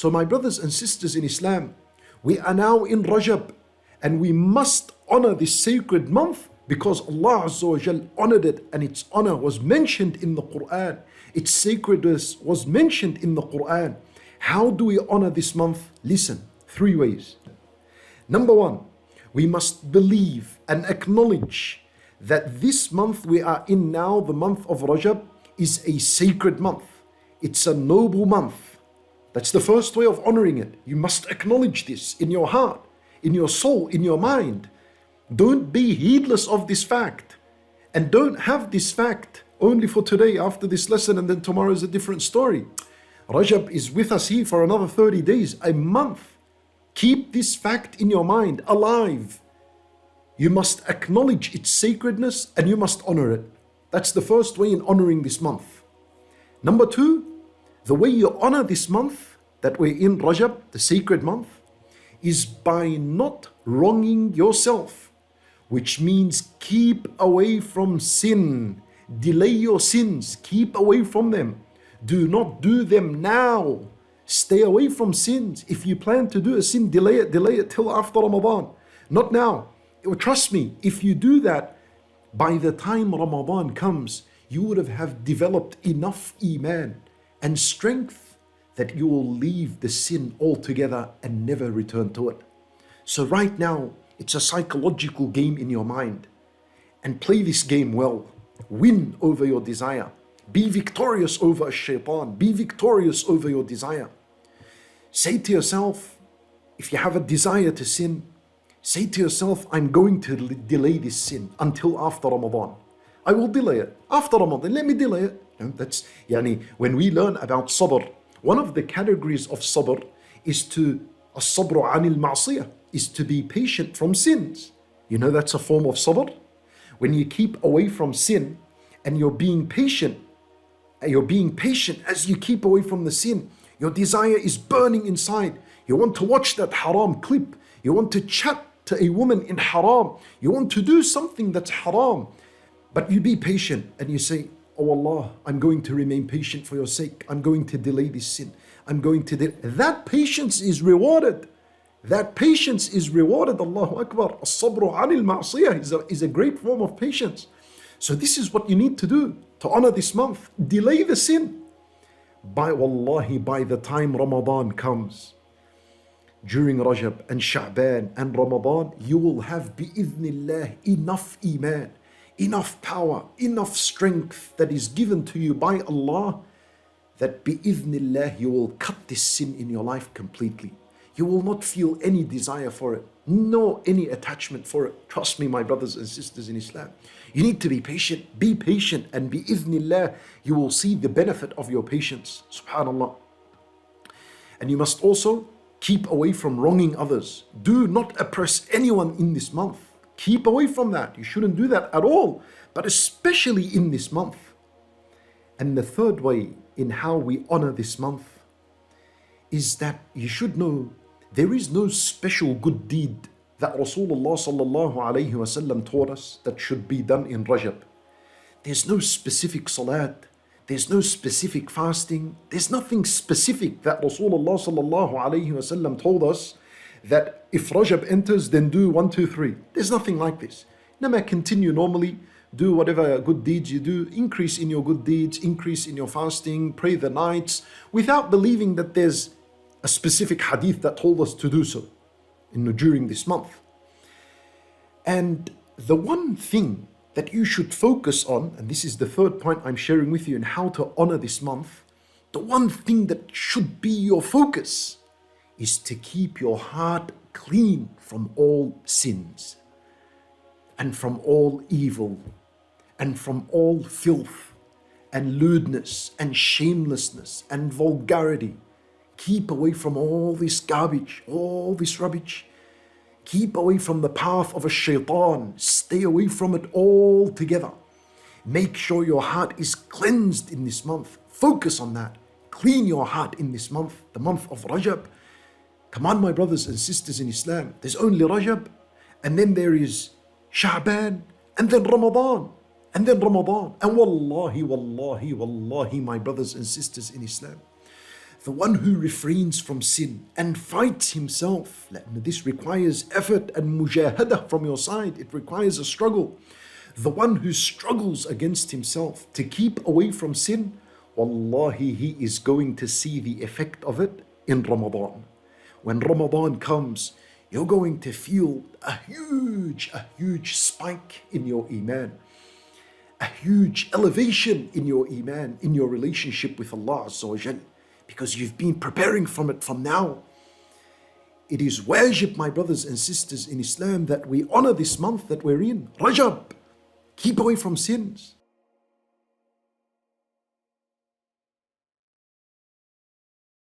So my brothers and sisters in Islam, we are now in Rajab, and we must honor this sacred month because Allah Azza wa Jal honored it, and its honor was mentioned in the Quran. Its sacredness was mentioned in the Quran. How do we honor this month? Listen, 3 ways. Number 1, we must believe and acknowledge that this month we are in now, the month of Rajab, is a sacred month. It's a noble month. That's the first way of honoring it. You must acknowledge this in your heart, in your soul, in your mind. Don't be heedless of this fact. And don't have this fact only for today after this lesson, and then tomorrow is a different story. Rajab is with us here for another 30 days, a month. Keep this fact in your mind, alive. You must acknowledge its sacredness and you must honor it. That's the first way in honoring this month. Number 2, the way you honor this month that we're in, Rajab, the sacred month, is by not wronging yourself, which means keep away from sin. Delay your sins, keep away from them. Do not do them now. Stay away from sins. If you plan to do a sin, delay it till after Ramadan. Not now. Trust me, if you do that, by the time Ramadan comes, you would have developed enough iman and strength that you will leave the sin altogether and never return to it. So right now, it's a psychological game in your mind. And play this game well. Win over your desire. Be victorious over a shaitan. Be victorious over your desire. Say to yourself, if you have a desire to sin, say to yourself, I'm going to delay this sin until after Ramadan. I will delay it. After Ramadan, let me delay it. That's when we learn about sabr, one of the categories of sabr is to as-sabru anil ma'siyah, is to be patient from sins. You know that's a form of sabr. When you keep away from sin and you're being patient as you keep away from the sin. Your desire is burning inside. You want to watch that haram clip. You want to chat to a woman in haram. You want to do something that's haram. But you be patient and you say, oh Allah, I'm going to remain patient for your sake. I'm going to delay this sin. That patience is rewarded. That patience is rewarded. Allahu Akbar. As-sabru anil ma'siyah is a great form of patience. So this is what you need to do to honor this month. Delay the sin. By the time Ramadan comes, during Rajab and Sha'ban and Ramadan, you will have bi'idhnillah enough iman, enough power, enough strength that is given to you by Allah, that bi'idhnillah you will cut this sin in your life completely. You will not feel any desire for it, nor any attachment for it. Trust me, my brothers and sisters in Islam. You need to be patient, and bi'idhnillah, you will see the benefit of your patience. Subhanallah. And you must also keep away from wronging others. Do not oppress anyone in this month. Keep away from that. You shouldn't do that at all, but especially in this month. And the third way in how we honor this month is that you should know there is no special good deed that Rasulullah sallallahu alayhi wasallam taught us that should be done in Rajab. There's no specific salat. There's no specific fasting. There's nothing specific that Rasulullah sallallahu alayhi wasallam told us that if Rajab enters, then do 1, 2, 3. There's nothing like this. Nama continue normally, do whatever good deeds you do, increase in your good deeds, increase in your fasting, pray the nights, without believing that there's a specific hadith that told us to do so during this month. And the one thing that you should focus on, and this is the third point I'm sharing with you in how to honor this month, the one thing that should be your focus is to keep your heart clean from all sins and from all evil and from all filth and lewdness and shamelessness and vulgarity. Keep away from all this garbage, all this rubbish. Keep away from the path of a shaitan. Stay away from it altogether. Make sure your heart is cleansed in this month. Focus on that. Clean your heart in this month, the month of Rajab. Come on, my brothers and sisters in Islam. There's only Rajab, and then there is Sha'ban, and then Ramadan, and then Ramadan. And wallahi, my brothers and sisters in Islam, The one who refrains from sin and fights himself. This requires effort and mujahadah from your side. It requires a struggle. The one who struggles against himself to keep away from sin, wallahi, he is going to see the effect of it in Ramadan. When Ramadan comes, you're going to feel a huge spike in your iman, a huge elevation in your iman, in your relationship with Allah Azza wa Jal, because you've been preparing from it from now. It is wajib, my brothers and sisters in Islam, that we honor this month that we're in, Rajab. Keep away from sins.